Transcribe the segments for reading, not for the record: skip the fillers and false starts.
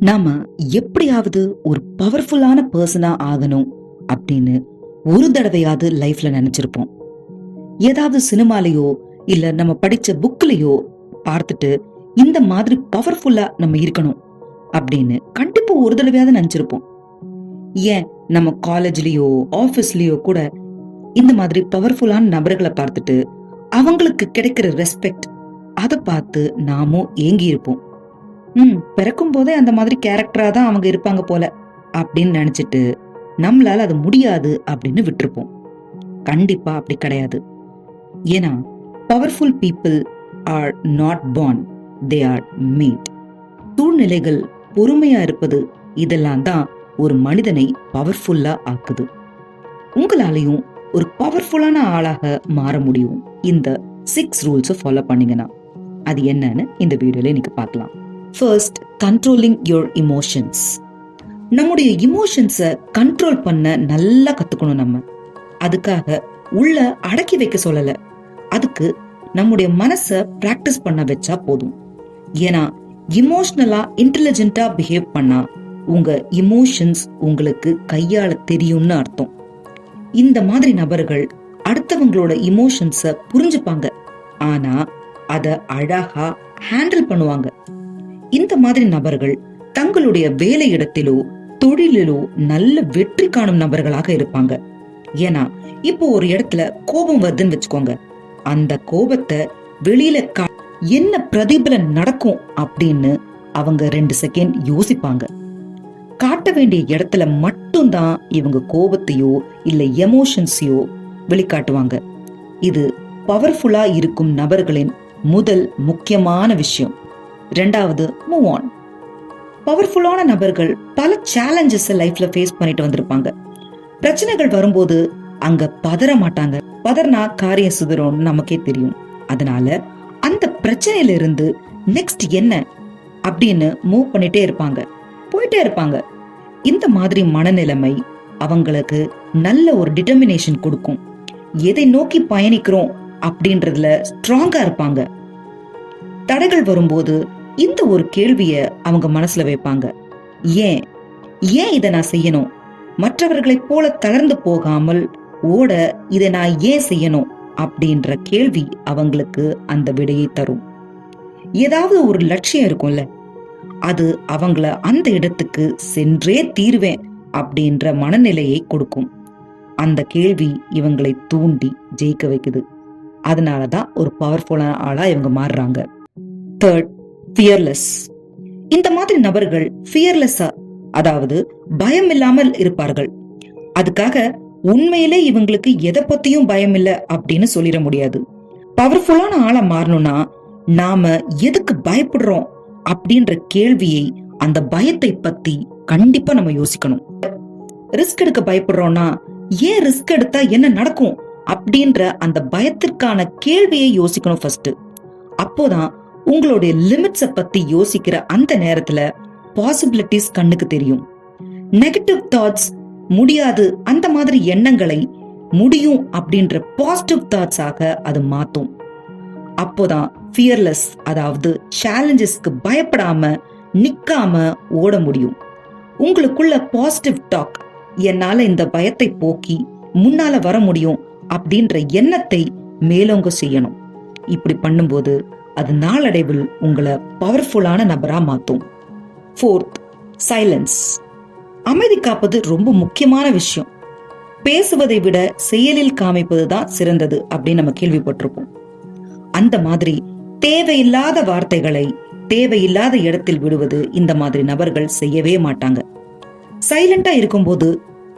நாம எப்படியாவது ஒரு பவர்ஃபுல்லான பர்சனா ஆகணும் அப்படின்னு ஒரு தடவையாவது லைஃப்ல நினைச்சிருப்போம். ஏதாவது சினிமாலேயோ இல்ல நம்ம படிச்ச புக்லயோ பார்த்துட்டு இந்த மாதிரி பவர்ஃபுல்லா நம்ம இருக்கணும் அப்படின்னு கண்டிப்பா ஒரு தடவையாவது நினைச்சிருப்போம். ஏன் நம்ம காலேஜ்லயோ ஆபீஸ்லயோ கூட இந்த மாதிரி பவர்ஃபுல்லான நபர்களை பார்த்துட்டு அவங்களுக்கு கிடைக்கிற ரெஸ்பெக்ட் அதை பார்த்து நாமும் ஏங்கி இருப்போம். பிறக்கும் போதே அந்த மாதிரி கேரக்டரா தான் அவங்க இருப்பாங்க போல அப்படின்னு நினைச்சிட்டு நம்மளால அது முடியாது அப்படின்னு விட்டுருப்போம். கண்டிப்பா அப்படி கிடையாது. ஏன்னா powerful people are not born, they are made. சூழ்நிலைகள், பொறுமையா இருப்பது, இதெல்லாம் தான் ஒரு மனிதனை பவர்ஃபுல்லா ஆக்குது. உங்களாலையும் ஒரு பவர்ஃபுல்லான ஆளாக மாற முடியும் இந்த 6 ரூல்ஸ் ஃபாலோ பண்ணீங்கன்னா. அது என்னன்னு இந்த வீடியோல இன்னைக்கு பார்க்கலாம். First, controlling your emotions. நம்முடைய இமோஷன்ஸை கண்ட்ரோல் பண்ண நல்லா கத்துக்கணும். நம்ம அதுக்காக உள்ள அடக்கி வைக்க சொல்லல, அதுக்கு நம்முடைய மனசை பிராக்டிஸ் பண்ண வச்சா போதும். ஏன்னா இமோஷனலா இன்டெலிஜென்ட்டா பிஹேவ் பண்ணா உங்க இமோஷன்ஸ் உங்களுக்கு கையாள தெரியும்னு அர்த்தம். இந்த மாதிரி நபர்கள் அடுத்தவங்களோட இமோஷன்ஸை புரிஞ்சுப்பாங்க, ஆனா அத அழகா ஹேண்டில் பண்ணுவாங்க. இந்த மாதிரி நபர்கள் தங்களுடைய வேலையிடத்திலோ தொழிலிலோ நல்ல வெற்றி காணும் நபர்களாக இருப்பாங்க. ஏன்னா இப்போ ஒரு இடத்துல கோபம் வருதுன்னு வச்சுக்கோங்க, அந்த கோபத்தை வெளியில என்ன பிரதிபலன் நடக்கும் அப்படின்னு அவங்க 2 செகண்ட் யோசிப்பாங்க. காட்ட வேண்டிய இடத்துல மட்டும்தான் இவங்க கோபத்தையோ இல்ல எமோஷன்ஸையோ வெளிக்காட்டுவாங்க. இது பவர்ஃபுல்லா இருக்கும் நபர்களின் முதல் முக்கியமான விஷயம். ரெண்டாவது, மூவ் ஆன். பவர்ஃபுல்லான நபர்கள் பல சேலஞ்சஸ் லைஃப்ல ஃபேஸ் பண்ணிட்டு வந்திருப்பாங்க. பிரச்சனைகள் வரும்போது அங்க பதற மாட்டாங்க. பதறனா காரியம் சுதரும் நமக்கே தெரியும். அதனால அந்த பிரச்சனையில இருந்து நெக்ஸ்ட் என்ன அப்படின்னு மூவ் பண்ணிட்டே இருப்பாங்க, போயிட்டே இருப்பாங்க. இந்த மாதிரி மனநிலைமை அவங்களுக்கு நல்ல ஒரு டிட்டர்மினேஷன் கொடுக்கும். எதை நோக்கி பயணிக்கிறோம் அப்படின்றதுல ஸ்ட்ராங்கா இருப்பாங்க. தடைகள் வரும்போது இந்த ஒரு கேள்விய அவங்க மனசுல வைப்பாங்க. ஏன் இதை நான் செய்யணும்? மற்றவர்களைப் போல தளர்ந்து போகாமல் ஓட இதை நான் ஏன் செய்யணும் அப்படின்ற கேள்வி அவங்களுக்கு அந்த விடையை தரும். ஏதாவது ஒரு லட்சியம் இருக்கும்ல, அது அவங்கள அந்த இடத்துக்கு சென்றே தீருவேன் அப்படின்ற மனநிலையை கொடுக்கும். அந்த கேள்வி இவங்களை தூண்டி ஜெயிக்க வைக்குது. அதனாலதான் ஒரு பவர்ஃபுல்லான ஆளா இவங்க மாறுறாங்க. Third, fearless. இந்த மாதிரி நபர்கள் ஃபியர்லெஸ்ஸா, அதாவது பயம் இல்லாமல் இருப்பார்கள். அதுக்காக உண்மையிலே இவங்களுக்கு எதை பத்தியும் பயம் இல்லை அப்படின்னு சொல்லிட முடியாது. பவர்ஃபுல்லான ஆளா மாறணும்னா நாம எதுக்கு பயப்படுறோம் அப்படின்ற கேள்வியை, அந்த பயத்தை பத்தி கண்டிப்பா நம்ம யோசிக்கணும். ரிஸ்க் எடுக்க பயப்படுறோம்னா ஏன் ரிஸ்க் எடுத்தா என்ன நடக்கும் அப்படின்ற அந்த பயத்திற்கான கேள்வியை யோசிக்கணும் ஃபர்ஸ்ட். அப்போதான் உங்களுடைய லிமிட்ஸை பத்தி யோசிக்கிற அந்த நேரத்துல பாசிபிலிட்டிஸ் கண்ணுக்கு தெரியும். நெகட்டிவ் தாட்ஸ், முடியாது அந்த மாதிரி எண்ணங்களை முடியும் அப்படின்ற பாசிட்டிவ் தாட்ஸாக அது மாத்தும். அப்போதான் ஃபியர்லெஸ், அதாவது சேலஞ்சஸ்க்கு பயப்படாம நிக்காம ஓட முடியும். உங்களுக்குள்ள பாசிட்டிவ் டாக், என்னால இந்த பயத்தை போக்கி முன்னால வர முடியும் அப்படின்ற எண்ணத்தை மேலோங்க செய்யணும். இப்படி பண்ணும்போது அது நாளடைவில் உங்களை பவர்ஃபுல்லான நபரா மாத்தும். Fourth, silence. அமைதி காப்பது ரொம்ப முக்கியமான விஷயம். பேசுவதை விட செயலில் காமிப்பதுதான் சிறந்தது அப்படின்னு நம்ம கேள்விப்பட்டிருப்போம். அந்த மாதிரி தேவையில்லாத வார்த்தைகளை தேவையில்லாத இடத்தில் விடுவது இந்த மாதிரி நபர்கள் செய்யவே மாட்டாங்க. சைலண்டா இருக்கும்போது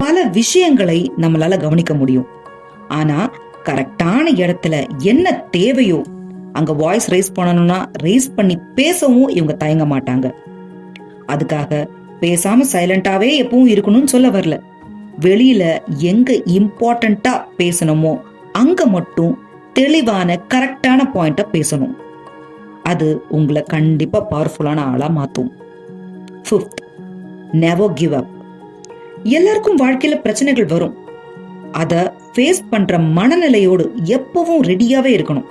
பல விஷயங்களை நம்மளால கவனிக்க முடியும். ஆனா கரெக்டான இடத்துல என்ன தேவையோ அங்க வாய்ஸ் ரைஸ் பண்ணணும்னா ரைஸ் பண்ணி பேசவும் இவங்க தயங்க மாட்டாங்க. அதுக்காக பேசாம சைலண்டாவே எப்பவும் இருக்கணும்னு சொல்ல வரல. வெளியில எங்க இம்பார்ட்டண்டா பேசணுமோ அங்க மட்டும் தெளிவான கரெக்டான பாயிண்ட பேசணும். அது உங்களை கண்டிப்பா பவர்ஃபுல்லான ஆளா மாத்தும். Fifth, never give up. எல்லாருக்கும் வாழ்க்கையில பிரச்சனைகள் வரும். அத ஃபேஸ் பண்ற மனநிலையோடு எப்பவும் ரெடியாவே இருக்கணும்.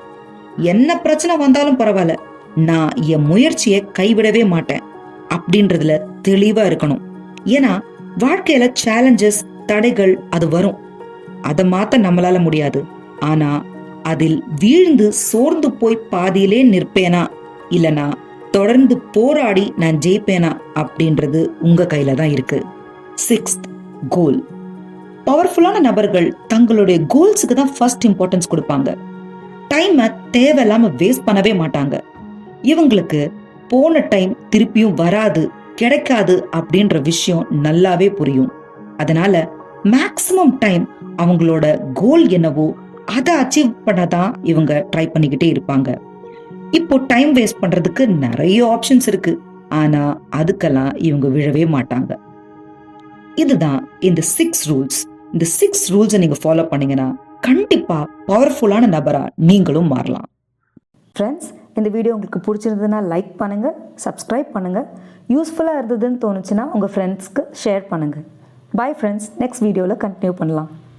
என்ன பிரச்சனை வந்தாலும் பரவாயில்ல, நான் என் முயற்சியை கைவிடவே மாட்டேன் அப்படின்றதுல தெளிவா இருக்கணும். ஏன்னா வாழ்க்கையில சேலஞ்சஸ், தடைகள் அது வரும். அதை மாத்த நம்மளால முடியாது. ஆனா அதில் வீழ்ந்து சோர்ந்து போய் பாதியிலே நிற்பேனா இல்லனா தொடர்ந்து போராடி நான் ஜெயிப்பேனா அப்படின்றது உங்க கையில தான் இருக்கு. 6th, கோல். பவர்ஃபுல்லான நபர்கள் தங்களுடைய கோல்ஸுக்கு தான் ஃபர்ஸ்ட் இம்பார்ட்டன்ஸ் கொடுப்பாங்க. டைமை தேவையில்லாம வேஸ்ட் பண்ணவே மாட்டாங்க. இவங்களுக்கு போன டைம் திருப்பியும் வராது, கிடைக்காது அப்படின்ற விஷயம் நல்லாவே புரியும். அதனால மேக்சிமம் டைம் அவங்களோட கோல் என்னவோ அதை அச்சீவ் பண்ணதான் இவங்க ட்ரை பண்ணிக்கிட்டே இருப்பாங்க. இப்போ டைம் வேஸ்ட் பண்றதுக்கு நிறைய ஆப்ஷன்ஸ் இருக்கு. ஆனா அதுக்கெல்லாம் இவங்க விழவே மாட்டாங்க. இதுதான் இந்த 6 ரூல்ஸ். இந்த 6 ரூல்ஸை நீங்க ஃபாலோ பண்ணீங்கன்னா கண்டிப்பா பவர்ஃபுல்லான நபரா நீங்களும் மாறலாம். ஃப்ரெண்ட்ஸ், இந்த வீடியோ உங்களுக்கு பிடிச்சிருந்ததுன்னா லைக் பண்ணுங்கள், சப்ஸ்கிரைப் பண்ணுங்கள். யூஸ்ஃபுல்லாக இருந்ததுன்னு தோணுச்சுன்னா உங்கள் ஃப்ரெண்ட்ஸ்க்கு ஷேர் பண்ணுங்கள். பாய் ஃப்ரெண்ட்ஸ், நெக்ஸ்ட் வீடியோவில் கண்டினியூ பண்ணலாம்.